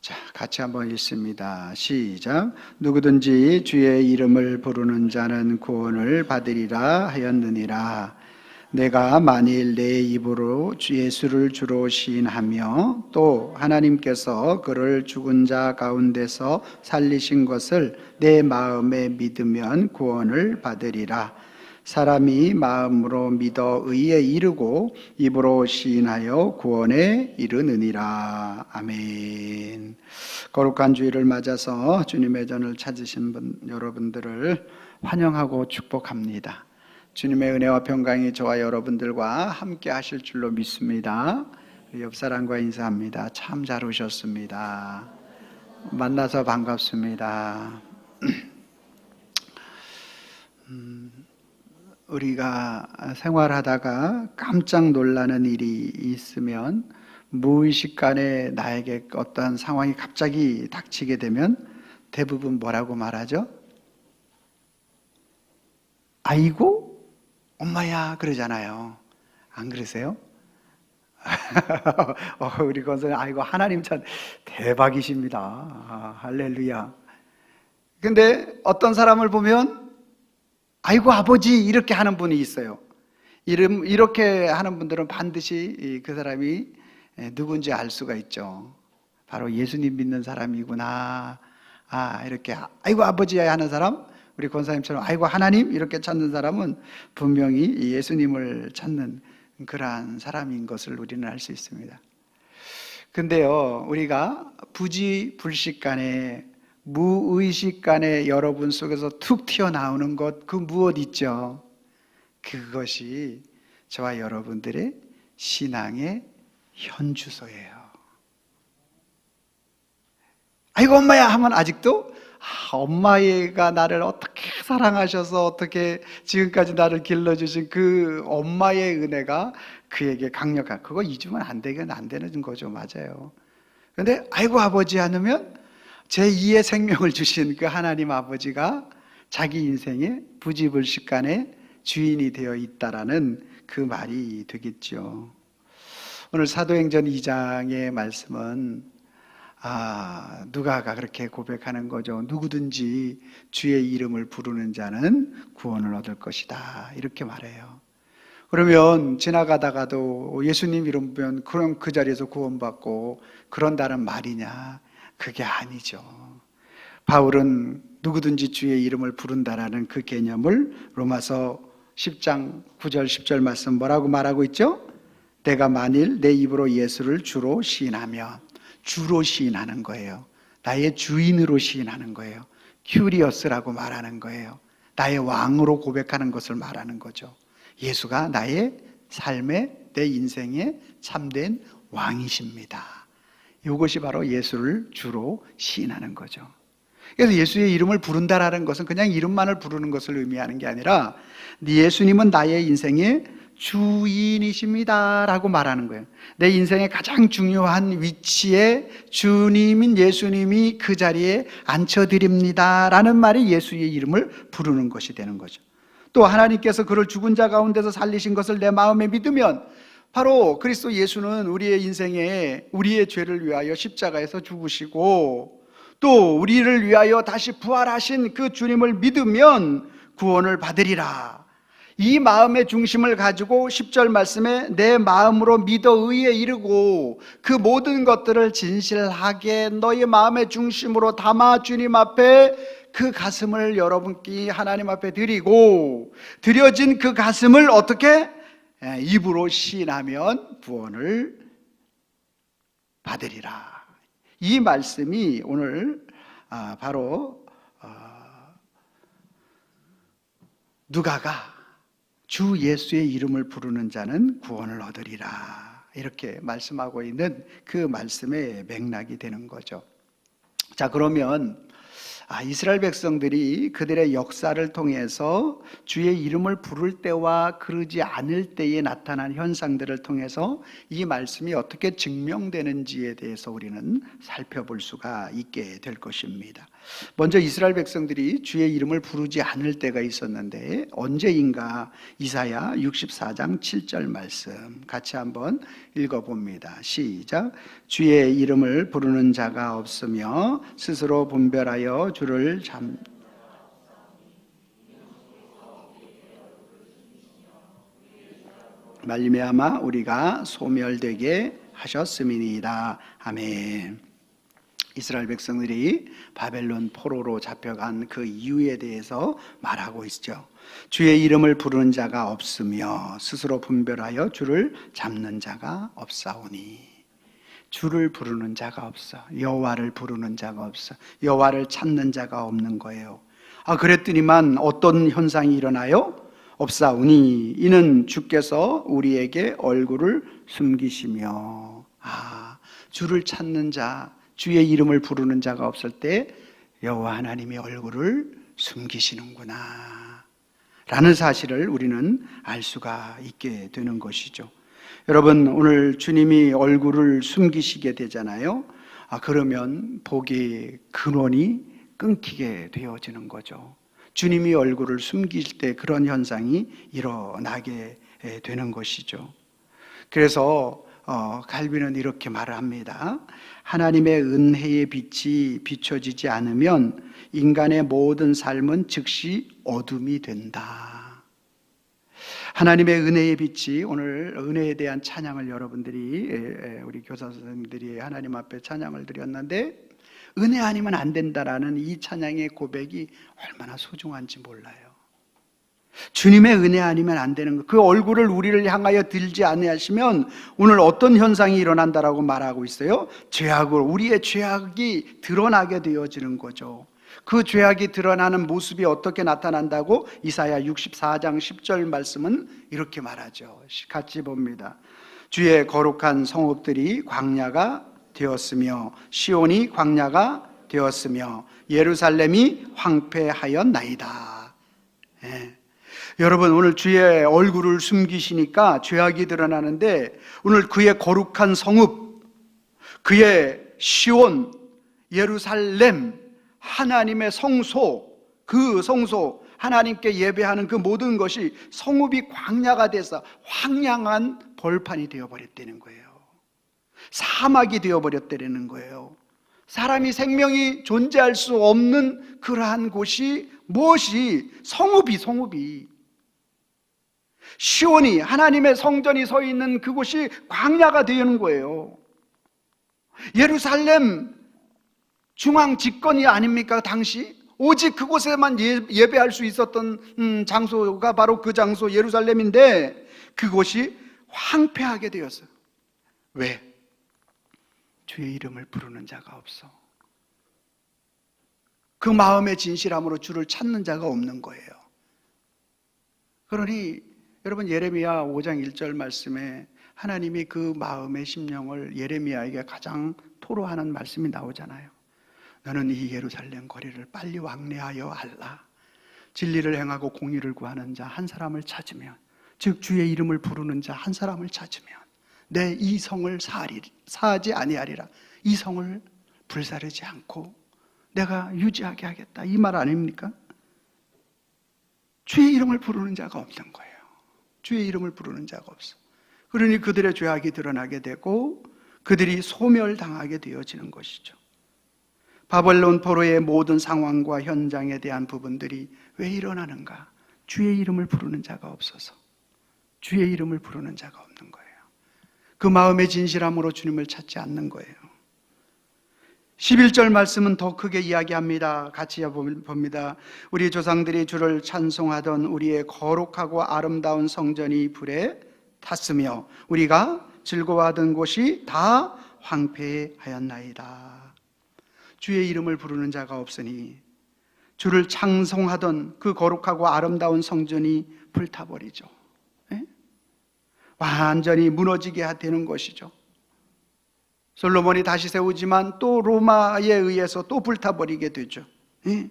자, 같이 한번 읽습니다. 시작. 누구든지 주의 이름을 부르는 자는 구원을 받으리라 하였느니라. 내가 만일 내 입으로 주 예수를 주로 시인하며 또 하나님께서 그를 죽은 자 가운데서 살리신 것을 내 마음에 믿으면 구원을 받으리라. 사람이 마음으로 믿어 의에 이르고 입으로 시인하여 구원에 이르느니라. 아멘. 거룩한 주일을 맞아서 주님의 전을 찾으신 여러분들을 환영하고 축복합니다. 주님의 은혜와 평강이 저와 여러분들과 함께 하실 줄로 믿습니다. 옆 사람과 인사합니다. 참 잘 오셨습니다. 만나서 반갑습니다. 우리가 생활하다가 깜짝 놀라는 일이 있으면 무의식간에 나에게 어떠한 상황이 갑자기 닥치게 되면 대부분 뭐라고 말하죠? 아이고 엄마야 그러잖아요. 안 그러세요? 우리 건설 아이고 하나님 참 대박이십니다. 할렐루야. 근데 어떤 사람을 보면 아이고 아버지 이렇게 하는 분이 있어요. 이렇게 하는 분들은 반드시 그 사람이 누군지 알 수가 있죠. 바로 예수님 믿는 사람이구나. 이렇게 아이고 아버지야 하는 사람, 우리 권사님처럼 아이고 하나님 이렇게 찾는 사람은 분명히 예수님을 찾는 그러한 사람인 것을 우리는 알 수 있습니다. 근데요, 우리가 부지불식간에 무의식간에 여러분 속에서 툭 튀어나오는 것, 그 무엇 있죠? 그것이 저와 여러분들의 신앙의 현주소예요. 아이고 엄마야 하면 아직도 엄마가 나를 어떻게 사랑하셔서 어떻게 지금까지 나를 길러주신 그 엄마의 은혜가 그에게 강력한, 그거 잊으면 안 되는 거죠. 맞아요. 그런데 아이고 아버지 하면 제2의 생명을 주신 그 하나님 아버지가 자기 인생의 부지불식간의 주인이 되어 있다라는 그 말이 되겠죠. 오늘 사도행전 2장의 말씀은 누가가 그렇게 고백하는 거죠. 누구든지 주의 이름을 부르는 자는 구원을 얻을 것이다, 이렇게 말해요. 그러면 지나가다가도 예수님 이름 보면 그럼 그 자리에서 구원받고 그런다는 말이냐? 그게 아니죠. 바울은 누구든지 주의 이름을 부른다라는 그 개념을 로마서 10장 9절 10절 말씀 뭐라고 말하고 있죠? 내가 만일 내 입으로 예수를 주로 시인하면, 주로 시인하는 거예요. 나의 주인으로 시인하는 거예요. 큐리어스라고 말하는 거예요. 나의 왕으로 고백하는 것을 말하는 거죠. 예수가 나의 삶의, 내 인생의 참된 왕이십니다. 이것이 바로 예수를 주로 시인하는 거죠. 그래서 예수의 이름을 부른다라는 것은 그냥 이름만을 부르는 것을 의미하는 게 아니라 예수님은 나의 인생의 주인이십니다 라고 말하는 거예요. 내 인생의 가장 중요한 위치에 주님인 예수님이 그 자리에 앉혀드립니다 라는 말이 예수의 이름을 부르는 것이 되는 거죠. 또 하나님께서 그를 죽은 자 가운데서 살리신 것을 내 마음에 믿으면, 바로 그리스도 예수는 우리의 인생에 우리의 죄를 위하여 십자가에서 죽으시고 또 우리를 위하여 다시 부활하신 그 주님을 믿으면 구원을 받으리라. 이 마음의 중심을 가지고 10절 말씀에 내 마음으로 믿어 의에 이르고 그 모든 것들을 진실하게 너의 마음의 중심으로 담아 주님 앞에 그 가슴을 여러분께 하나님 앞에 드리고, 드려진 그 가슴을 어떻게? 입으로 시인하면 구원을 받으리라. 이 말씀이 오늘 바로 누가가 주 예수의 이름을 부르는 자는 구원을 얻으리라 이렇게 말씀하고 있는 그 말씀의 맥락이 되는 거죠. 자, 그러면 이스라엘 백성들이 그들의 역사를 통해서 주의 이름을 부를 때와 그러지 않을 때에 나타난 현상들을 통해서 이 말씀이 어떻게 증명되는지에 대해서 우리는 살펴볼 수가 있게 될 것입니다. 먼저 이스라엘 백성들이 주의 이름을 부르지 않을 때가 있었는데 언제인가? 이사야 64장 7절 말씀 같이 한번 읽어봅니다. 시작. 주의 이름을 부르는 자가 없으며 스스로 분별하여 주를 말미암아 우리가 소멸되게 하셨음이니이다. 아멘. 이스라엘 백성들이 바벨론 포로로 잡혀간 그 이유에 대해서 말하고 있죠. 주의 이름을 부르는 자가 없으며 스스로 분별하여 주를 잡는 자가 없사오니. 주를 부르는 자가 없어. 여호와를 부르는 자가 없어. 여호와를 찾는 자가 없는 거예요. 그랬더니만 어떤 현상이 일어나요? 없사오니 이는 주께서 우리에게 얼굴을 숨기시며. 주를 찾는 자, 주의 이름을 부르는 자가 없을 때 여호와 하나님이 얼굴을 숨기시는구나 라는 사실을 우리는 알 수가 있게 되는 것이죠. 여러분, 오늘 주님이 얼굴을 숨기시게 되잖아요. 그러면 복의 근원이 끊기게 되어지는 거죠. 주님이 얼굴을 숨길 때 그런 현상이 일어나게 되는 것이죠. 그래서 갈비는 이렇게 말을 합니다. 하나님의 은혜의 빛이 비춰지지 않으면 인간의 모든 삶은 즉시 어둠이 된다. 하나님의 은혜의 빛이, 오늘 은혜에 대한 찬양을 여러분들이, 우리 교사 선생님들이 하나님 앞에 찬양을 드렸는데, 은혜 아니면 안 된다라는 이 찬양의 고백이 얼마나 소중한지 몰라요. 주님의 은혜 아니면 안 되는 것, 그 얼굴을 우리를 향하여 들지 아니하시면 오늘 어떤 현상이 일어난다라고 말하고 있어요? 우리의 죄악이 드러나게 되어지는 거죠. 그 죄악이 드러나는 모습이 어떻게 나타난다고? 이사야 64장 10절 말씀은 이렇게 말하죠. 같이 봅니다. 주의 거룩한 성읍들이 광야가 되었으며 시온이 광야가 되었으며 예루살렘이 황폐하였나이다. 여러분, 오늘 주의 얼굴을 숨기시니까 죄악이 드러나는데, 오늘 그의 거룩한 성읍, 그의 시온, 예루살렘, 하나님의 성소, 그 성소, 하나님께 예배하는 그 모든 것이 성읍이 광야가 돼서 황량한 벌판이 되어버렸다는 거예요. 사막이 되어버렸다는 거예요. 사람이 생명이 존재할 수 없는 그러한 곳이 무엇이? 성읍이 시온이, 하나님의 성전이 서 있는 그곳이 광야가 되는 거예요. 예루살렘 중앙 집권이 아닙니까? 당시 오직 그곳에만 예배할 수 있었던 장소가 바로 그 장소 예루살렘인데, 그곳이 황폐하게 되었어요. 왜? 주의 이름을 부르는 자가 없어. 그 마음의 진실함으로 주를 찾는 자가 없는 거예요. 그러니 여러분, 예레미야 5장 1절 말씀에 하나님이 그 마음의 심령을 예레미야에게 가장 토로하는 말씀이 나오잖아요. 너는 이 예루살렘 거리를 빨리 왕래하여 알라. 진리를 행하고 공의를 구하는 자 한 사람을 찾으면, 즉 주의 이름을 부르는 자 한 사람을 찾으면 내 이 성을 사하지 아니하리라. 이 성을 불사르지 않고 내가 유지하게 하겠다, 이 말 아닙니까? 주의 이름을 부르는 자가 없는 거예요. 주의 이름을 부르는 자가 없어. 그러니 그들의 죄악이 드러나게 되고 그들이 소멸당하게 되어지는 것이죠. 바벨론 포로의 모든 상황과 현장에 대한 부분들이 왜 일어나는가? 주의 이름을 부르는 자가 없어서, 주의 이름을 부르는 자가 없는 거예요. 그 마음의 진실함으로 주님을 찾지 않는 거예요. 11절 말씀은 더 크게 이야기합니다. 같이 봅니다. 우리 조상들이 주를 찬송하던 우리의 거룩하고 아름다운 성전이 불에 탔으며 우리가 즐거워하던 곳이 다 황폐하였나이다. 주의 이름을 부르는 자가 없으니 주를 찬송하던 그 거룩하고 아름다운 성전이 불타버리죠. 완전히 무너지게 되는 것이죠. 솔로몬이 다시 세우지만 또 로마에 의해서 또 불타버리게 되죠. 예?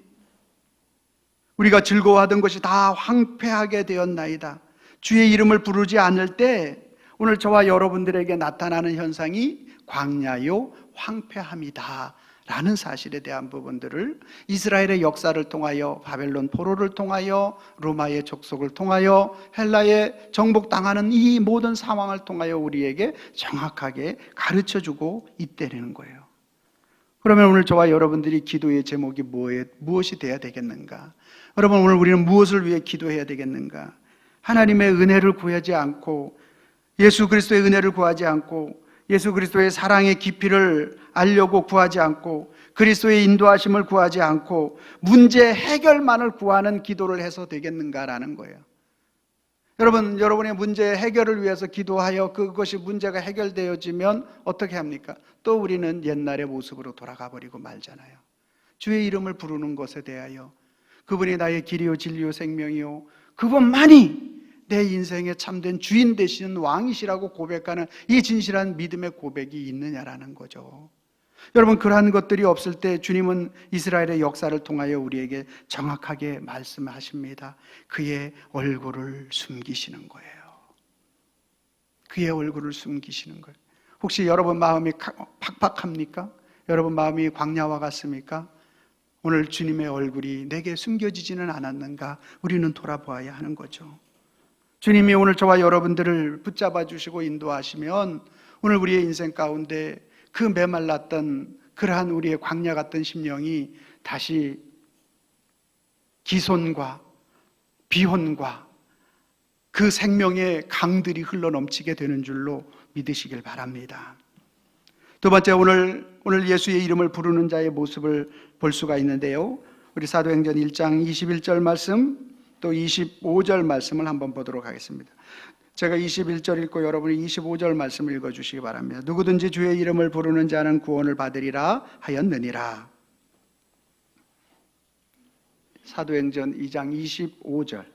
우리가 즐거워하던 것이 다 황폐하게 되었나이다. 주의 이름을 부르지 않을 때 오늘 저와 여러분들에게 나타나는 현상이 광야요 황폐함이다 라는 사실에 대한 부분들을 이스라엘의 역사를 통하여, 바벨론 포로를 통하여, 로마의 족속을 통하여, 헬라에 정복당하는 이 모든 상황을 통하여 우리에게 정확하게 가르쳐주고 있다는 거예요. 그러면 오늘 저와 여러분들이 기도의 제목이 무엇이 돼야 되겠는가? 여러분, 오늘 우리는 무엇을 위해 기도해야 되겠는가? 하나님의 은혜를 구하지 않고, 예수 그리스도의 은혜를 구하지 않고, 예수 그리스도의 사랑의 깊이를 알려고 구하지 않고, 그리스도의 인도하심을 구하지 않고 문제 해결만을 구하는 기도를 해서 되겠는가라는 거예요. 여러분, 여러분의 문제 해결을 위해서 기도하여 그것이 문제가 해결되어지면 어떻게 합니까? 또 우리는 옛날의 모습으로 돌아가 버리고 말잖아요. 주의 이름을 부르는 것에 대하여, 그분이 나의 길이요 진리요 생명이요, 그분만이 내 인생의 참된 주인 되시는 왕이시라고 고백하는 이 진실한 믿음의 고백이 있느냐라는 거죠. 여러분, 그러한 것들이 없을 때 주님은 이스라엘의 역사를 통하여 우리에게 정확하게 말씀하십니다. 그의 얼굴을 숨기시는 거예요. 그의 얼굴을 숨기시는 거예요. 혹시 여러분 마음이 팍팍합니까? 여러분 마음이 광야와 같습니까? 오늘 주님의 얼굴이 내게 숨겨지지는 않았는가? 우리는 돌아보아야 하는 거죠. 주님이 오늘 저와 여러분들을 붙잡아 주시고 인도하시면 오늘 우리의 인생 가운데 그 메말랐던 그러한 우리의 광야 같은 심령이 다시 기손과 비혼과 그 생명의 강들이 흘러넘치게 되는 줄로 믿으시길 바랍니다. 두 번째, 오늘 예수의 이름을 부르는 자의 모습을 볼 수가 있는데요, 우리 사도행전 1장 21절 말씀, 또 25절 말씀을 한번 보도록 하겠습니다. 제가 21절 읽고 여러분이 25절 말씀을 읽어주시기 바랍니다. 누구든지 주의 이름을 부르는 자는 구원을 받으리라 하였느니라. 사도행전 2장 25절.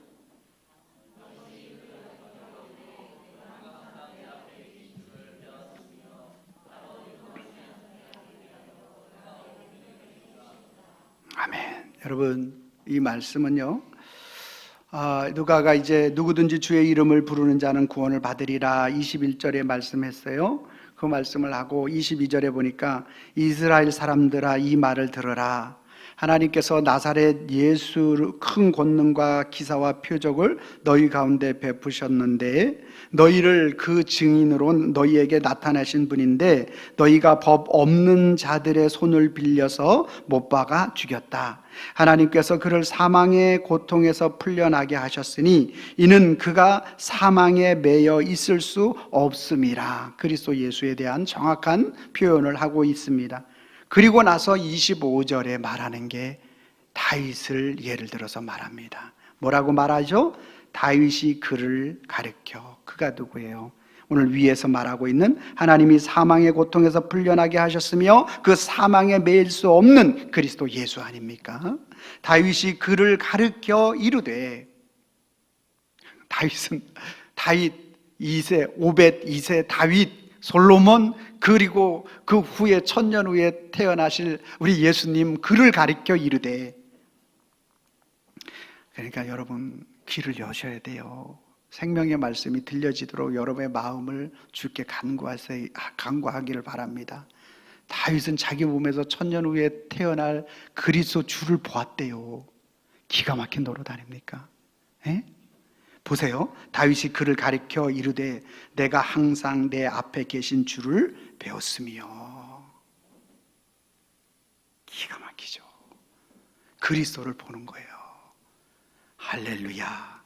아멘. 여러분, 이 말씀은요, 누가가 이제 누구든지 주의 이름을 부르는 자는 구원을 받으리라 21절에 말씀했어요. 그 말씀을 하고 22절에 보니까 이스라엘 사람들아 이 말을 들으라. 하나님께서 나사렛 예수 큰 권능과 기사와 표적을 너희 가운데 베푸셨는데 너희를 그 증인으로 너희에게 나타나신 분인데 너희가 법 없는 자들의 손을 빌려서 못 박아 죽였다. 하나님께서 그를 사망의 고통에서 풀려나게 하셨으니 이는 그가 사망에 매여 있을 수 없음이라. 그리스도 예수에 대한 정확한 표현을 하고 있습니다. 그리고 나서 25절에 말하는 게 다윗을 예를 들어서 말합니다. 뭐라고 말하죠? 다윗이 그를 가르쳐. 그가 누구예요? 오늘 위에서 말하고 있는 하나님이 사망의 고통에서 풀려나게 하셨으며 그 사망에 매일 수 없는 그리스도 예수 아닙니까? 다윗이 그를 가르쳐 이르되, 다윗은 다윗 2세, 오벳 2세, 다윗, 솔로몬, 그리고 그 후에 천년 후에 태어나실 우리 예수님, 그를 가리켜 이르되. 그러니까 여러분 귀를 여셔야 돼요. 생명의 말씀이 들려지도록 여러분의 마음을 주께 간구하기를 바랍니다. 다윗은 자기 몸에서 천년 후에 태어날 그리스도 주를 보았대요. 기가 막힌 노릇 아닙니까? 에? 보세요. 다윗이 그를 가리켜 이르되 내가 항상 내 앞에 계신 주를 배웠으며. 기가 막히죠. 그리스도를 보는 거예요. 할렐루야.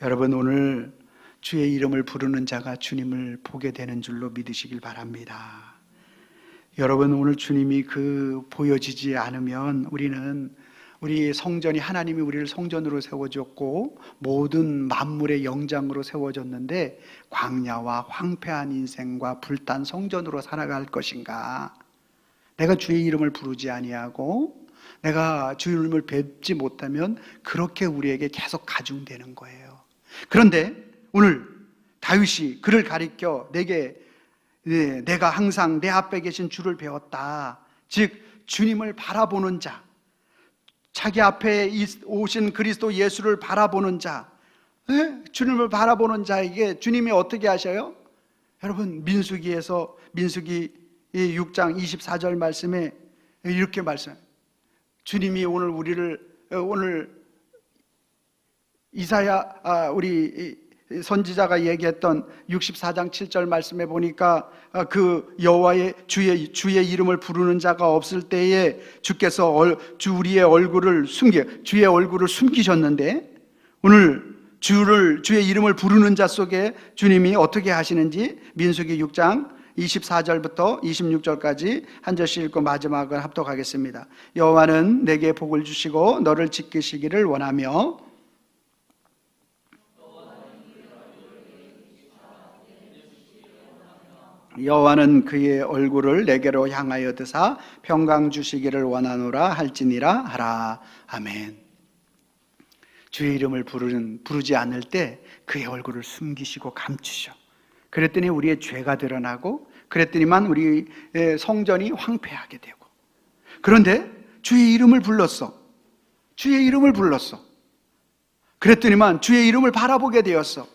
여러분, 오늘 주의 이름을 부르는 자가 주님을 보게 되는 줄로 믿으시길 바랍니다. 여러분, 오늘 주님이 보여지지 않으면 우리 성전이, 하나님이 우리를 성전으로 세워줬고 모든 만물의 영장으로 세워졌는데 광야와 황폐한 인생과 불탄 성전으로 살아갈 것인가? 내가 주의 이름을 부르지 아니하고 내가 주의 이름을 뵙지 못하면 그렇게 우리에게 계속 가중되는 거예요. 그런데 오늘 다윗이 그를 가리켜 내가 항상 내 앞에 계신 주를 배웠다. 즉 주님을 바라보는 자, 자기 앞에 오신 그리스도 예수를 바라보는 자, 주님을 바라보는 자에게 주님이 어떻게 하셔요? 여러분, 민수기 6장 24절 말씀에 이렇게 말씀해요. 주님이 오늘 이사야, 우리 선지자가 얘기했던 64장 7절 말씀에 보니까 그 여호와의 주의 이름을 부르는 자가 없을 때에 주께서 우리의 얼굴을 주의 얼굴을 숨기셨는데, 오늘 주의 이름을 부르는 자 속에 주님이 어떻게 하시는지 민수기 6장 24절부터 26절까지 한 절씩 읽고 마지막을 합독하겠습니다. 여호와는 내게 복을 주시고 너를 지키시기를 원하며 여호와는 그의 얼굴을 내게로 향하여 드사 평강 주시기를 원하노라 할지니라 하라. 아멘. 주의 이름을 부르지 않을 때 그의 얼굴을 숨기시고 감추셔. 그랬더니 우리의 죄가 드러나고, 그랬더니만 우리의 성전이 황폐하게 되고. 그런데 주의 이름을 불렀어. 주의 이름을 불렀어. 그랬더니만 주의 이름을 바라보게 되었어.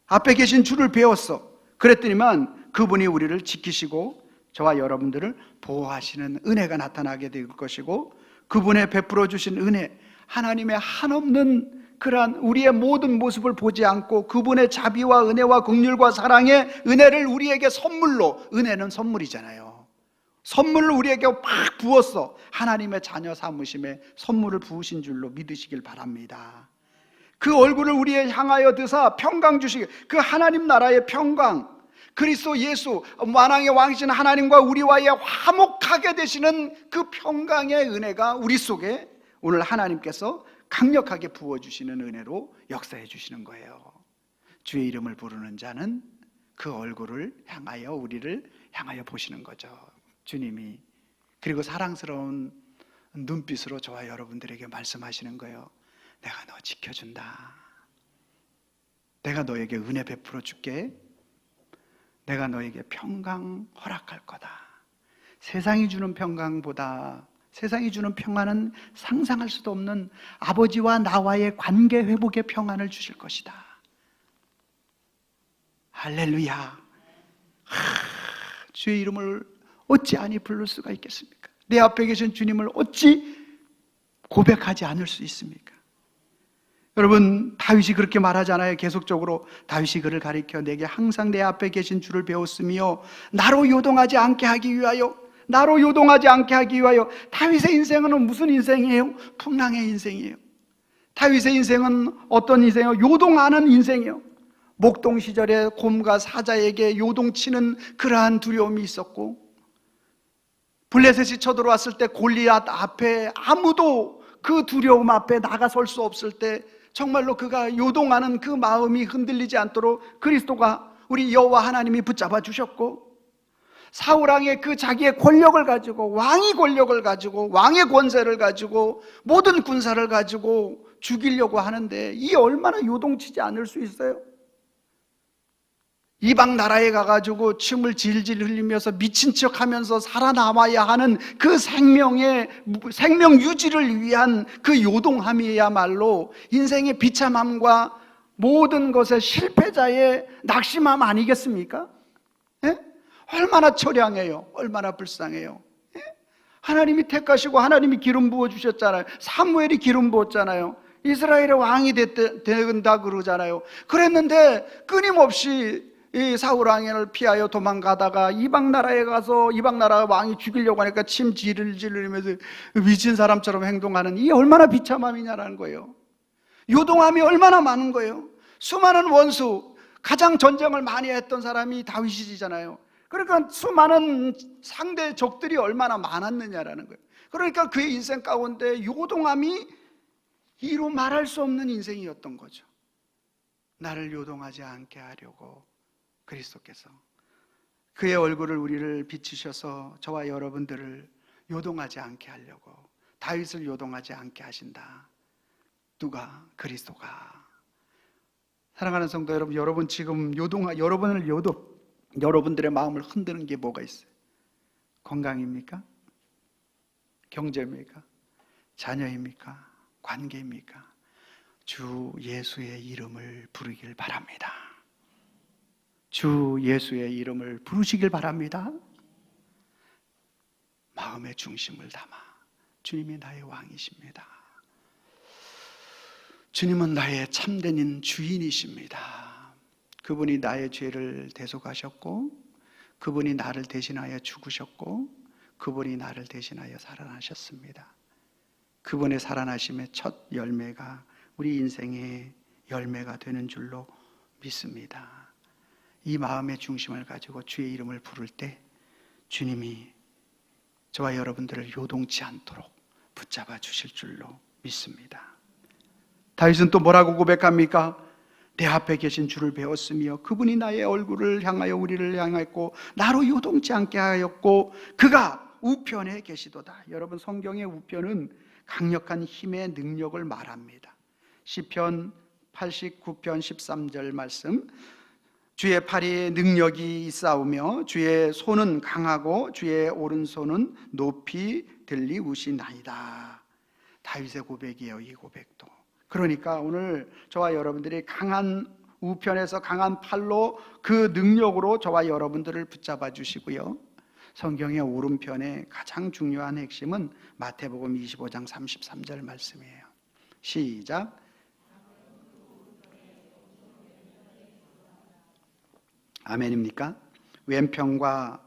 앞에 계신 주를 배웠어. 그랬더니만 그분이 우리를 지키시고 저와 여러분들을 보호하시는 은혜가 나타나게 될 것이고, 그분의 베풀어 주신 은혜, 하나님의 한없는 그러한 우리의 모든 모습을 보지 않고 그분의 자비와 은혜와 긍휼과 사랑의 은혜를 우리에게 선물로, 은혜는 선물이잖아요. 선물을 우리에게 팍 부었어. 하나님의 자녀 삼으심에 선물을 부으신 줄로 믿으시길 바랍니다. 그 얼굴을 우리에 향하여 드사 평강 주시기, 그 하나님 나라의 평강, 그리스도 예수 만왕의 왕이신 하나님과 우리와의 화목하게 되시는 그 평강의 은혜가 우리 속에 오늘 하나님께서 강력하게 부어주시는 은혜로 역사해 주시는 거예요. 주의 이름을 부르는 자는 그 얼굴을 향하여 우리를 향하여 보시는 거죠. 주님이. 그리고 사랑스러운 눈빛으로 저와 여러분들에게 말씀하시는 거예요. 내가 너 지켜준다. 내가 너에게 은혜 베풀어 줄게. 내가 너에게 평강 허락할 거다. 세상이 주는 평강보다, 세상이 주는 평안은 상상할 수도 없는 아버지와 나와의 관계 회복의 평안을 주실 것이다. 할렐루야. 주의 이름을 어찌 아니 부를 수가 있겠습니까? 내 앞에 계신 주님을 어찌 고백하지 않을 수 있습니까? 여러분, 다윗이 그렇게 말하잖아요. 계속적으로 다윗이 그를 가리켜 내게 항상 내 앞에 계신 주를 배웠으며 나로 요동하지 않게 하기 위하여, 나로 요동하지 않게 하기 위하여. 다윗의 인생은 무슨 인생이에요? 풍랑의 인생이에요. 다윗의 인생은 어떤 인생이에요? 요동하는 인생이에요. 목동 시절에 곰과 사자에게 요동치는 그러한 두려움이 있었고, 블레셋이 쳐들어왔을 때 골리앗 앞에 아무도 그 두려움 앞에 나가설 수 없을 때 정말로 그가 요동하는 그 마음이 흔들리지 않도록 그리스도가, 우리 여호와 하나님이 붙잡아 주셨고, 사울왕의 그 자기의 권력을 가지고, 왕의 권력을 가지고, 왕의 권세를 가지고, 모든 군사를 가지고 죽이려고 하는데 이 얼마나 요동치지 않을 수 있어요? 이방 나라에 가가지고 침을 질질 흘리면서 미친 척 하면서 살아남아야 하는 그 생명 유지를 위한 그 요동함이야말로 인생의 비참함과 모든 것의 실패자의 낙심함 아니겠습니까? 예? 얼마나 처량해요. 얼마나 불쌍해요. 예? 하나님이 택하시고 하나님이 기름 부어주셨잖아요. 사무엘이 기름 부었잖아요. 이스라엘의 왕이 된다 그러잖아요. 그랬는데 끊임없이 이 사울왕을 피하여 도망가다가 이방 나라에 가서 이방 나라 왕이 죽이려고 하니까 침 지르면서 미친 사람처럼 행동하는, 이 얼마나 비참함이냐라는 거예요. 요동함이 얼마나 많은 거예요. 수많은 원수, 가장 전쟁을 많이 했던 사람이 다윗이잖아요. 그러니까 수많은 상대 적들이 얼마나 많았느냐라는 거예요. 그러니까 그의 인생 가운데 요동함이 이루 말할 수 없는 인생이었던 거죠. 나를 요동하지 않게 하려고 그리스도께서 그의 얼굴을 우리를 비추셔서 저와 여러분들을 요동하지 않게 하려고, 다윗을 요동하지 않게 하신다. 누가? 그리스도가. 사랑하는 성도 여러분, 여러분 지금 여러분들의 마음을 흔드는 게 뭐가 있어요? 건강입니까? 경제입니까? 자녀입니까? 관계입니까? 주 예수의 이름을 부르길 바랍니다. 주 예수의 이름을 부르시길 바랍니다. 마음의 중심을 담아 주님이 나의 왕이십니다. 주님은 나의 참된 주인이십니다. 그분이 나의 죄를 대속하셨고, 그분이 나를 대신하여 죽으셨고, 그분이 나를 대신하여 살아나셨습니다. 그분의 살아나심의 첫 열매가 우리 인생의 열매가 되는 줄로 믿습니다. 이 마음의 중심을 가지고 주의 이름을 부를 때 주님이 저와 여러분들을 요동치 않도록 붙잡아 주실 줄로 믿습니다. 다윗은 또 뭐라고 고백합니까? 내 앞에 계신 주를 배웠으며 그분이 나의 얼굴을 향하여 우리를 향했고 나로 요동치 않게 하였고 그가 우편에 계시도다. 여러분, 성경의 우편은 강력한 힘의 능력을 말합니다. 시편 89편 13절 말씀, 주의 팔에 능력이 있사오며 주의 손은 강하고 주의 오른손은 높이 들리우시나이다. 다윗의 고백이에요, 이 고백도. 그러니까 오늘 저와 여러분들이 강한 우편에서 강한 팔로 그 능력으로 저와 여러분들을 붙잡아 주시고요, 성경의 오른편의 가장 중요한 핵심은 마태복음 25장 33절 말씀이에요. 시작. 아멘입니까? 왼편과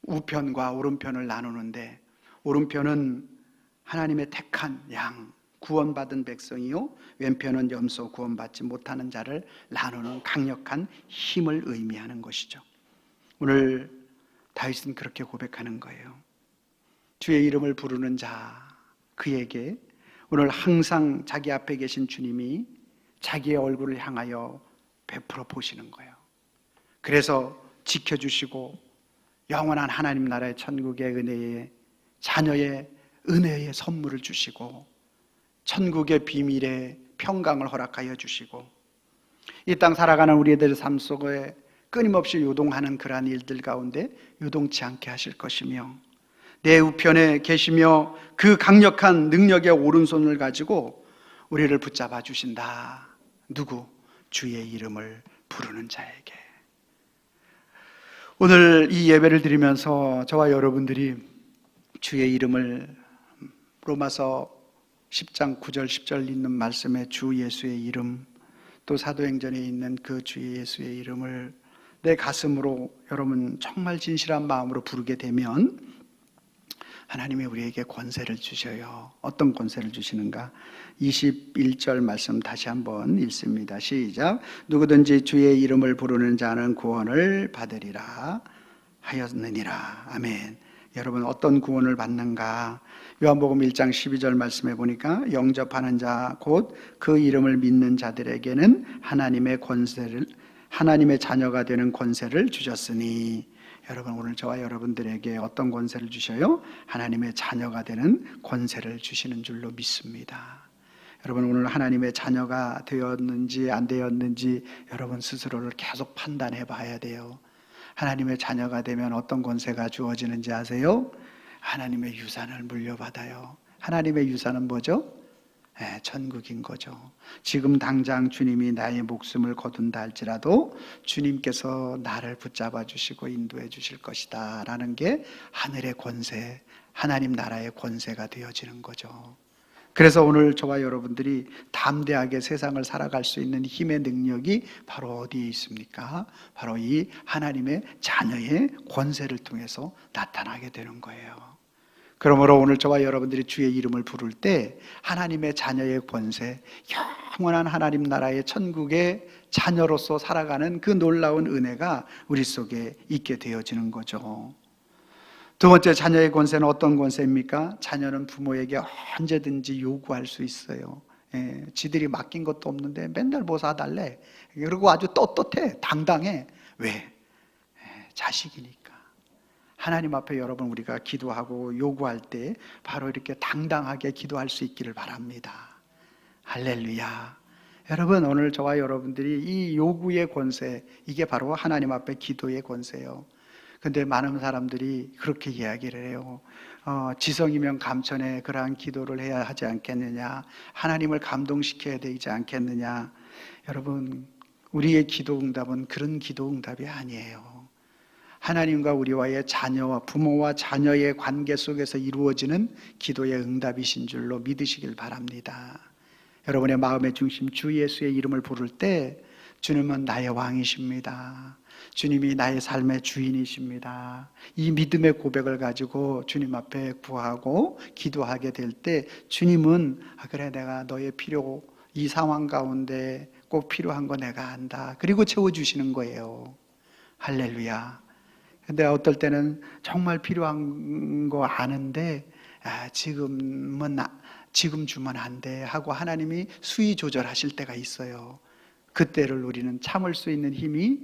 우편과 오른편을 나누는데, 오른편은 하나님의 택한 양, 구원받은 백성이요, 왼편은 염소 구원받지 못하는 자를 나누는 강력한 힘을 의미하는 것이죠. 오늘 다윗은 그렇게 고백하는 거예요. 주의 이름을 부르는 자, 그에게 오늘 항상 자기 앞에 계신 주님이 자기의 얼굴을 향하여 베풀어 보시는 거예요. 그래서 지켜주시고 영원한 하나님 나라의 천국의 은혜에, 자녀의 은혜의 선물을 주시고 천국의 비밀의 평강을 허락하여 주시고 이 땅 살아가는 우리들의 삶 속에 끊임없이 요동하는 그러한 일들 가운데 요동치 않게 하실 것이며, 내 우편에 계시며 그 강력한 능력의 오른손을 가지고 우리를 붙잡아 주신다. 누구? 주의 이름을 부르는 자에게. 오늘 이 예배를 드리면서 저와 여러분들이 주의 이름을, 로마서 10장 9절 10절 있는 말씀에 주 예수의 이름, 또 사도행전에 있는 그 주 예수의 이름을 내 가슴으로 여러분 정말 진실한 마음으로 부르게 되면 하나님이 우리에게 권세를 주셔요. 어떤 권세를 주시는가? 21절 말씀 다시 한번 읽습니다. 시작. 누구든지 주의 이름을 부르는 자는 구원을 받으리라 하였느니라. 아멘. 여러분, 어떤 구원을 받는가? 요한복음 1장 12절 말씀해 보니까 영접하는 자 곧 그 이름을 믿는 자들에게는 하나님의 자녀가 되는 권세를 주셨으니. 여러분, 오늘 저와 여러분들에게 어떤 권세를 주셔요? 하나님의 자녀가 되는 권세를 주시는 줄로 믿습니다. 여러분, 오늘 하나님의 자녀가 되었는지 안 되었는지 여러분 스스로를 계속 판단해 봐야 돼요. 하나님의 자녀가 되면 어떤 권세가 주어지는지 아세요? 하나님의 유산을 물려받아요. 하나님의 유산은 뭐죠? 천국인 거죠. 지금 당장 주님이 나의 목숨을 거둔다 할지라도 주님께서 나를 붙잡아 주시고 인도해 주실 것이다 라는 게 하늘의 권세, 하나님 나라의 권세가 되어지는 거죠. 그래서 오늘 저와 여러분들이 담대하게 세상을 살아갈 수 있는 힘의 능력이 바로 어디에 있습니까? 바로 이 하나님의 자녀의 권세를 통해서 나타나게 되는 거예요. 그러므로 오늘 저와 여러분들이 주의 이름을 부를 때 하나님의 자녀의 권세, 영원한 하나님 나라의 천국의 자녀로서 살아가는 그 놀라운 은혜가 우리 속에 있게 되어지는 거죠. 두 번째, 자녀의 권세는 어떤 권세입니까? 자녀는 부모에게 언제든지 요구할 수 있어요. 지들이 맡긴 것도 없는데 맨날 뭐 사달래. 그리고 아주 떳떳해, 당당해. 왜? 자식이니까. 하나님 앞에 여러분 우리가 기도하고 요구할 때 바로 이렇게 당당하게 기도할 수 있기를 바랍니다. 할렐루야. 여러분, 오늘 저와 여러분들이 이 요구의 권세, 이게 바로 하나님 앞에 기도의 권세예요. 근데 많은 사람들이 그렇게 이야기를 해요. 지성이면 감천에 그러한 기도를 해야 하지 않겠느냐, 하나님을 감동시켜야 되지 않겠느냐. 여러분, 우리의 기도 응답은 그런 기도 응답이 아니에요. 하나님과 우리와의 자녀와 부모와 자녀의 관계 속에서 이루어지는 기도의 응답이신 줄로 믿으시길 바랍니다. 여러분의 마음의 중심 주 예수의 이름을 부를 때 주님은 나의 왕이십니다. 주님이 나의 삶의 주인이십니다. 이 믿음의 고백을 가지고 주님 앞에 구하고 기도하게 될 때 주님은 그래, 내가 너의 필요, 이 상황 가운데 꼭 필요한 거 내가 안다. 그리고 채워주시는 거예요. 할렐루야. 근데 어떨 때는 정말 필요한 거 아는데 지금 주면 안 돼 하고 하나님이 수위 조절하실 때가 있어요. 그때를 우리는 참을 수 있는 힘이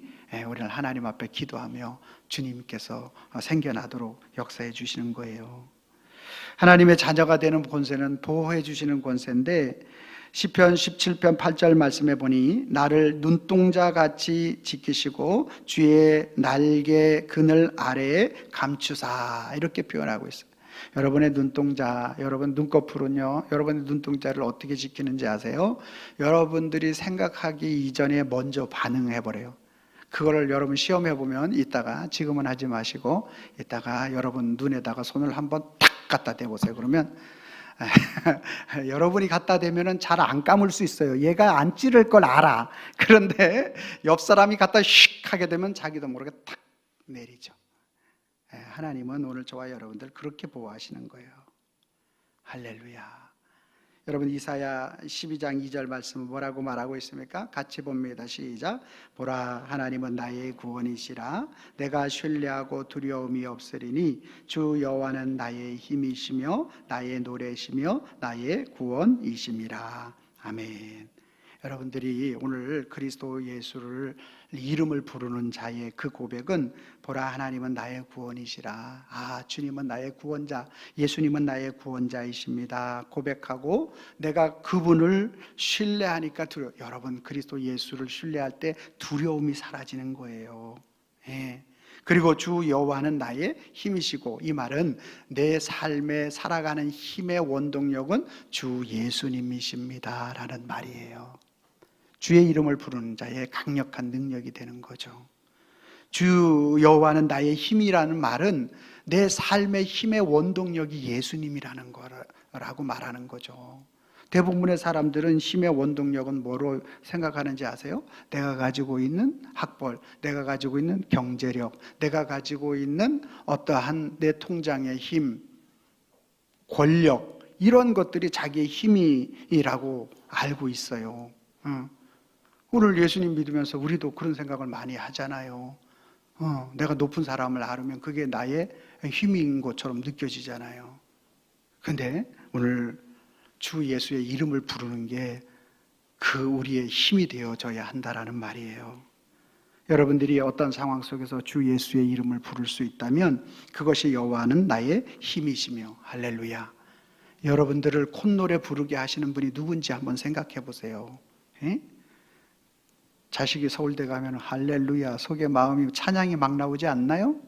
우리는 하나님 앞에 기도하며 주님께서 생겨나도록 역사해 주시는 거예요. 하나님의 자녀가 되는 권세는 보호해 주시는 권세인데, 시편 17편 8절 말씀해 보니 나를 눈동자같이 지키시고 주의 날개 그늘 아래에 감추사, 이렇게 표현하고 있어요. 여러분의 눈동자, 여러분 눈꺼풀은요, 여러분의 눈동자를 어떻게 지키는지 아세요? 여러분들이 생각하기 이전에 먼저 반응해 버려요. 그거를 여러분 시험해 보면 이따가, 지금은 하지 마시고 이따가 여러분 눈에다가 손을 한번 탁 갖다 대보세요. 그러면 여러분이 갖다 대면은 잘 안 감을 수 있어요. 얘가 안 찌를 걸 알아. 그런데 옆 사람이 갖다 슉 하게 되면 자기도 모르게 탁 내리죠. 하나님은 오늘 저와 여러분들 그렇게 보호하시는 거예요. 할렐루야. 여러분, 이사야 12장 2절 말씀은 뭐라고 말하고 있습니까? 같이 봅니다. 시작. 보라, 하나님은 나의 구원이시라. 내가 신뢰하고 두려움이 없으리니 주 여호와는 나의 힘이시며 나의 노래시며 나의 구원이심이라. 아멘. 여러분들이 오늘 그리스도 예수를 이름을 부르는 자의 그 고백은, 보라, 하나님은 나의 구원이시라. 주님은 나의 구원자, 예수님은 나의 구원자이십니다. 고백하고 내가 그분을 신뢰하니까 여러분, 그리스도 예수를 신뢰할 때 두려움이 사라지는 거예요. 그리고 주 여호와는 나의 힘이시고, 이 말은 내 삶에 살아가는 힘의 원동력은 주 예수님이십니다 라는 말이에요. 주의 이름을 부르는 자의 강력한 능력이 되는 거죠. 주 여호와는 나의 힘이라는 말은 내 삶의 힘의 원동력이 예수님이라는 거라고 말하는 거죠. 대부분의 사람들은 힘의 원동력은 뭐로 생각하는지 아세요? 내가 가지고 있는 학벌, 내가 가지고 있는 경제력, 내가 가지고 있는 어떠한 내 통장의 힘, 권력, 이런 것들이 자기의 힘이라고 알고 있어요. 오늘 예수님 믿으면서 우리도 그런 생각을 많이 하잖아요. 내가 높은 사람을 알으면 그게 나의 힘인 것처럼 느껴지잖아요. 근데 오늘 주 예수의 이름을 부르는 게 그 우리의 힘이 되어져야 한다라는 말이에요. 여러분들이 어떤 상황 속에서 주 예수의 이름을 부를 수 있다면 그것이 여호와는 나의 힘이시며, 할렐루야. 여러분들을 콧노래 부르게 하시는 분이 누군지 한번 생각해 보세요. 자식이 서울대 가면 할렐루야 속에 마음이 찬양이 막 나오지 않나요?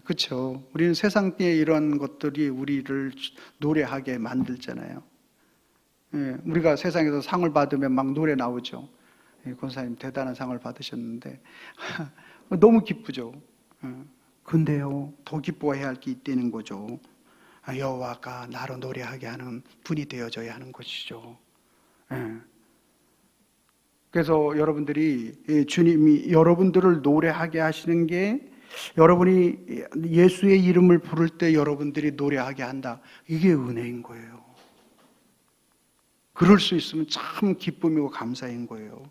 그렇죠. 우리는 세상에 이런 것들이 우리를 노래하게 만들잖아요. 우리가 세상에서 상을 받으면 막 노래 나오죠. 권사님 대단한 상을 받으셨는데 너무 기쁘죠. 근데요, 더 기뻐해야 할 게 있다는 거죠. 여호와가 나로 노래하게 하는 분이 되어져야 하는 것이죠. 그래서 여러분들이 주님이 여러분들을 노래하게 하시는 게, 여러분이 예수의 이름을 부를 때 여러분들이 노래하게 한다, 이게 은혜인 거예요. 그럴 수 있으면 참 기쁨이고 감사인 거예요.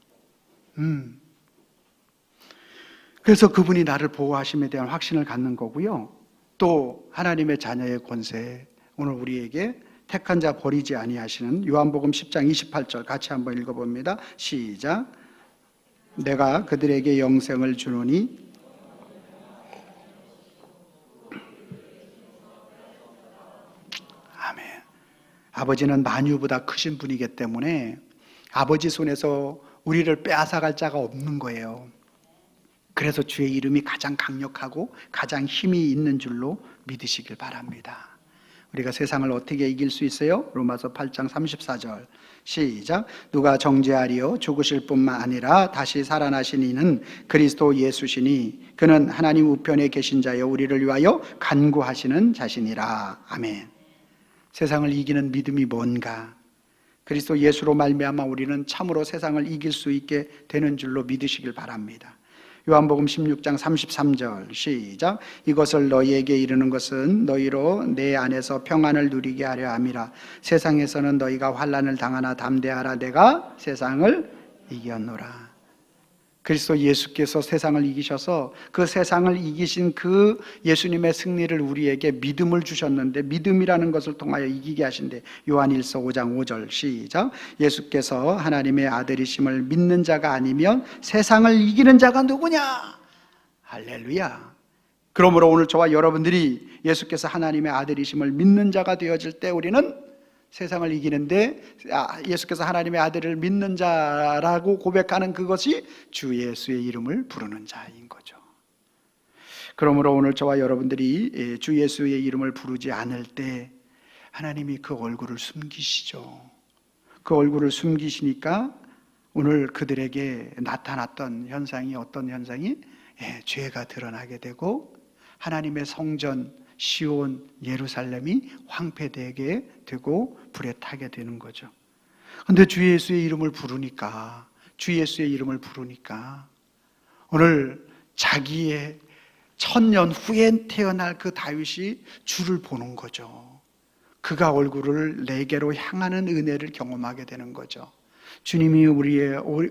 그래서 그분이 나를 보호하심에 대한 확신을 갖는 거고요. 또 하나님의 자녀의 권세, 오늘 우리에게 택한 자 버리지 아니하시는 요한복음 10장 28절 같이 한번 읽어봅니다. 시작. 내가 그들에게 영생을 주노니 아멘. 아버지는 만유보다 크신 분이기 때문에 아버지 손에서 우리를 빼앗아갈 자가 없는 거예요. 그래서 주의 이름이 가장 강력하고 가장 힘이 있는 줄로 믿으시길 바랍니다. 우리가 세상을 어떻게 이길 수 있어요? 로마서 8장 34절 시작. 누가 정죄하리요? 죽으실 뿐만 아니라 다시 살아나신 이는 그리스도 예수시니 그는 하나님 우편에 계신 자여 우리를 위하여 간구하시는 자시니라. 아멘. 세상을 이기는 믿음이 뭔가? 그리스도 예수로 말미암아 우리는 참으로 세상을 이길 수 있게 되는 줄로 믿으시길 바랍니다. 요한복음 16장 33절 시작. 이것을 너희에게 이르는 것은 너희로 내 안에서 평안을 누리게 하려 함이라. 세상에서는 너희가 환난을 당하나 담대하라. 내가 세상을 이겼노라. 그리스도 예수께서 세상을 이기셔서 그 세상을 이기신 그 예수님의 승리를 우리에게 믿음을 주셨는데, 믿음이라는 것을 통하여 이기게 하신대. 요한일서 5장 5절 시작. 예수께서 하나님의 아들이심을 믿는 자가 아니면 세상을 이기는 자가 누구냐? 할렐루야. 그러므로 오늘 저와 여러분들이 예수께서 하나님의 아들이심을 믿는 자가 되어질 때 우리는 세상을 이기는데, 예수께서 하나님의 아들을 믿는 자라고 고백하는 그것이 주 예수의 이름을 부르는 자인 거죠. 그러므로 오늘 저와 여러분들이 주 예수의 이름을 부르지 않을 때 하나님이 그 얼굴을 숨기시죠. 그 얼굴을 숨기시니까 오늘 그들에게 나타났던 현상이 어떤 현상이? 죄가 드러나게 되고 하나님의 성전 시온 예루살렘이 황폐되게 되고 불에 타게 되는 거죠. 그런데 주 예수의 이름을 부르니까, 주 예수의 이름을 부르니까 오늘 자기의 천년 후에 태어날 그 다윗이 주를 보는 거죠. 그가 얼굴을 내게로 향하는 은혜를 경험하게 되는 거죠. 주님이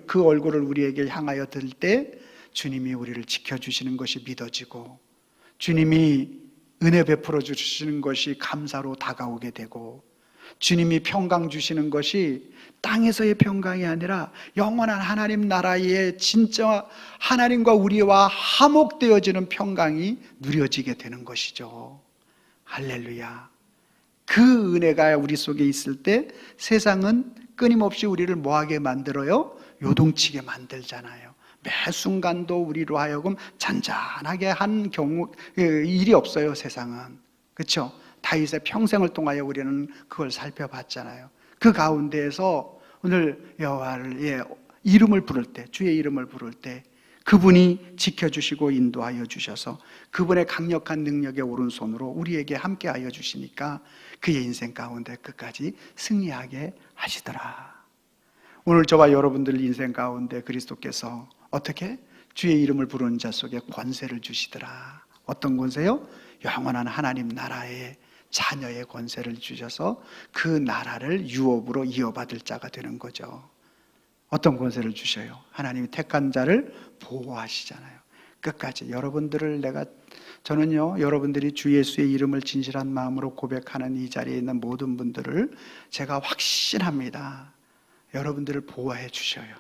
그 얼굴을 우리에게 향하여 들 때 주님이 우리를 지켜주시는 것이 믿어지고, 주님이 은혜 베풀어 주시는 것이 감사로 다가오게 되고, 주님이 평강 주시는 것이 땅에서의 평강이 아니라 영원한 하나님 나라의 진짜 하나님과 우리와 화목되어지는 평강이 누려지게 되는 것이죠. 할렐루야. 그 은혜가 우리 속에 있을 때 세상은 끊임없이 우리를 뭐하게 만들어요? 요동치게 만들잖아요. 매 순간도 우리로 하여금 잔잔하게 한 일이 없어요, 세상은. 그렇죠? 다윗의 평생을 통하여 우리는 그걸 살펴봤잖아요. 그 가운데에서 오늘 여호와를 이름을 부를 때, 주의 이름을 부를 때 그분이 지켜주시고 인도하여 주셔서 그분의 강력한 능력의 오른손으로 우리에게 함께하여 주시니까 그의 인생 가운데 끝까지 승리하게 하시더라. 오늘 저와 여러분들 인생 가운데 그리스도께서 어떻게? 주의 이름을 부르는 자 속에 권세를 주시더라. 어떤 권세요? 영원한 하나님 나라의 자녀의 권세를 주셔서 그 나라를 유업으로 이어받을 자가 되는 거죠. 어떤 권세를 주셔요? 하나님이 택한 자를 보호하시잖아요. 끝까지 저는요, 여러분들이 주 예수의 이름을 진실한 마음으로 고백하는 이 자리에 있는 모든 분들을 제가 확신합니다. 여러분들을 보호해 주셔요.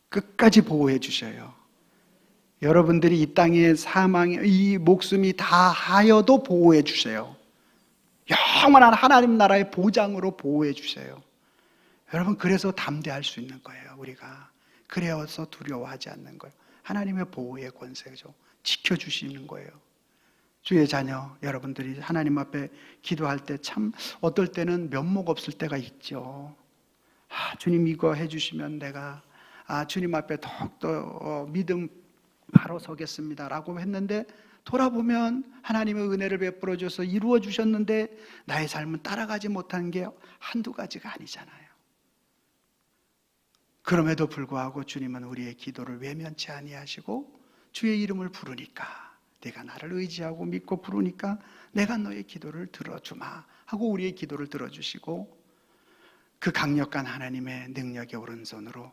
끝까지 보호해 주셔요. 여러분들이 이 땅의 이 목숨이 다 하여도 보호해 주세요. 영원한 하나님 나라의 보장으로 보호해 주세요. 여러분, 그래서 담대할 수 있는 거예요. 우리가 그래서 두려워하지 않는 거예요. 하나님의 보호의 권세죠. 지켜주시는 거예요. 주의 자녀 여러분들이 하나님 앞에 기도할 때 참 어떨 때는 면목 없을 때가 있죠. 주님 이거 해주시면 내가 주님 앞에 더욱더 믿음 바로 서겠습니다 라고 했는데, 돌아보면 하나님의 은혜를 베풀어 줘서 이루어 주셨는데 나의 삶은 따라가지 못한 게 한두 가지가 아니잖아요. 그럼에도 불구하고 주님은 우리의 기도를 외면치 아니하시고 주의 이름을 부르니까, 내가 나를 의지하고 믿고 부르니까 내가 너의 기도를 들어주마 하고 우리의 기도를 들어주시고, 그 강력한 하나님의 능력의 오른손으로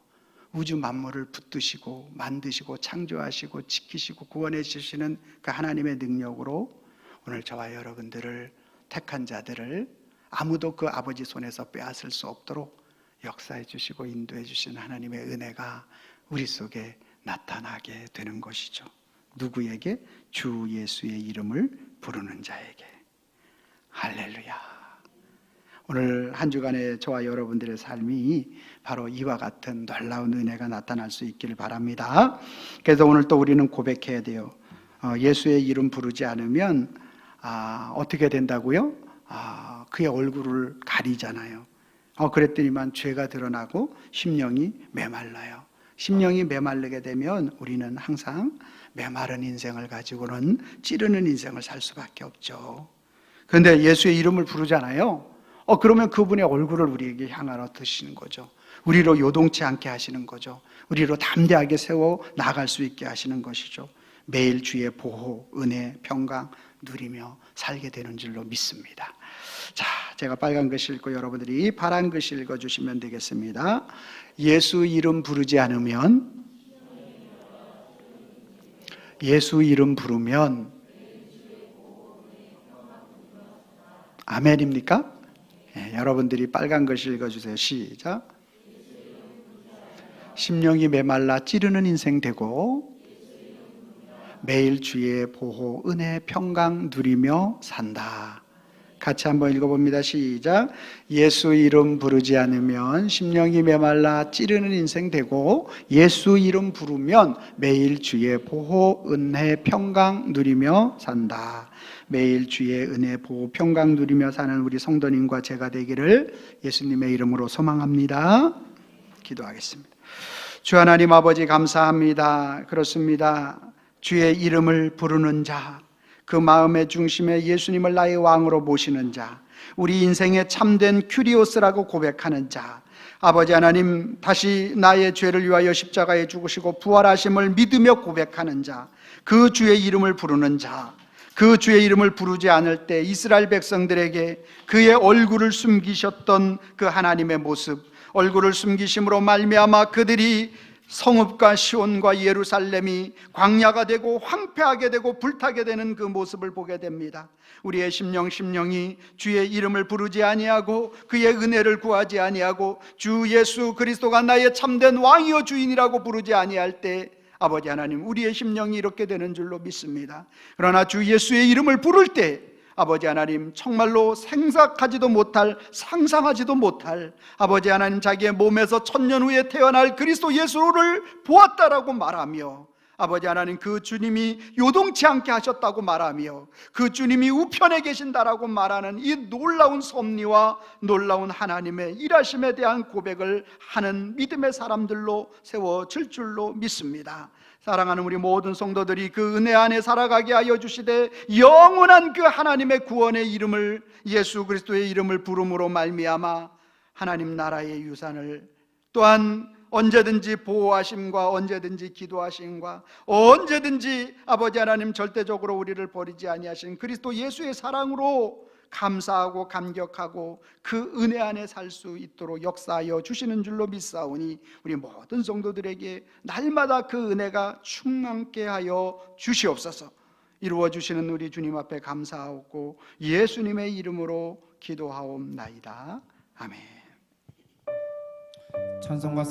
우주 만물을 붙드시고 만드시고 창조하시고 지키시고 구원해 주시는 그 하나님의 능력으로 오늘 저와 여러분들을, 택한 자들을 아무도 그 아버지 손에서 빼앗을 수 없도록 역사해 주시고 인도해 주시는 하나님의 은혜가 우리 속에 나타나게 되는 것이죠. 누구에게? 주 예수의 이름을 부르는 자에게. 할렐루야. 오늘 한 주간의 저와 여러분들의 삶이 바로 이와 같은 놀라운 은혜가 나타날 수 있기를 바랍니다. 그래서 오늘 또 우리는 고백해야 돼요. 예수의 이름 부르지 않으면 어떻게 된다고요? 그의 얼굴을 가리잖아요. 그랬더니만 죄가 드러나고 심령이 메말라요. 심령이 메말르게 되면 우리는 항상 메마른 인생을 가지고는 찌르는 인생을 살 수밖에 없죠. 그런데 예수의 이름을 부르잖아요. 그러면 그분의 얼굴을 우리에게 향하러 드시는 거죠. 우리로 요동치 않게 하시는 거죠. 우리로 담대하게 세워 나갈 수 있게 하시는 것이죠. 매일 주의 보호, 은혜, 평강 누리며 살게 되는 줄로 믿습니다. 자, 제가 빨간 글 읽고 여러분들이 파란 글 읽어주시면 되겠습니다. 예수 이름 부르지 않으면, 예수 이름 부르면 아멘입니까? 네, 여러분들이 빨간 글 읽어주세요. 시작. 심령이 메말라 찌르는 인생 되고 매일 주의 보호, 은혜, 평강 누리며 산다. 같이 한번 읽어봅니다. 시작. 예수 이름 부르지 않으면 심령이 메말라 찌르는 인생 되고 예수 이름 부르면 매일 주의 보호, 은혜, 평강 누리며 산다. 매일 주의 은혜, 보호, 평강 누리며 사는 우리 성도님과 제가 되기를 예수님의 이름으로 소망합니다. 기도하겠습니다. 주 하나님 아버지 감사합니다. 그렇습니다. 주의 이름을 부르는 자, 그 마음의 중심에 예수님을 나의 왕으로 모시는 자, 우리 인생의 참된 큐리오스라고 고백하는 자, 아버지 하나님 다시 나의 죄를 위하여 십자가에 죽으시고 부활하심을 믿으며 고백하는 자, 그 주의 이름을 부르는 자, 그 주의 이름을 부르지 않을 때 이스라엘 백성들에게 그의 얼굴을 숨기셨던 그 하나님의 모습, 얼굴을 숨기심으로 말미암아 그들이 성읍과 시온과 예루살렘이 광야가 되고 황폐하게 되고 불타게 되는 그 모습을 보게 됩니다. 우리의 심령이 주의 이름을 부르지 아니하고 그의 은혜를 구하지 아니하고 주 예수 그리스도가 나의 참된 왕이요 주인이라고 부르지 아니할 때 아버지 하나님, 우리의 심령이 이렇게 되는 줄로 믿습니다. 그러나 주 예수의 이름을 부를 때 아버지 하나님, 정말로 생각하지도 못할, 상상하지도 못할 아버지 하나님, 자기의 몸에서 1000년 후에 태어날 그리스도 예수를 보았다라고 말하며 아버지 하나님, 그 주님이 요동치 않게 하셨다고 말하며 그 주님이 우편에 계신다라고 말하는 이 놀라운 섭리와 놀라운 하나님의 일하심에 대한 고백을 하는 믿음의 사람들로 세워질 줄로 믿습니다. 사랑하는 우리 모든 성도들이 그 은혜 안에 살아가게 하여 주시되 영원한 그 하나님의 구원의 이름을, 예수 그리스도의 이름을 부름으로 말미암아 하나님 나라의 유산을, 또한 언제든지 보호하심과 언제든지 기도하심과 언제든지 아버지 하나님 절대적으로 우리를 버리지 아니하신 그리스도 예수의 사랑으로 감사하고 감격하고 그 은혜 안에 살 수 있도록 역사하여 주시는 줄로 믿사오니 우리 모든 성도들에게 날마다 그 은혜가 충만케 하여 주시옵소서. 이루어 주시는 우리 주님 앞에 감사하고 예수님의 이름으로 기도하옵나이다. 아멘. 찬송가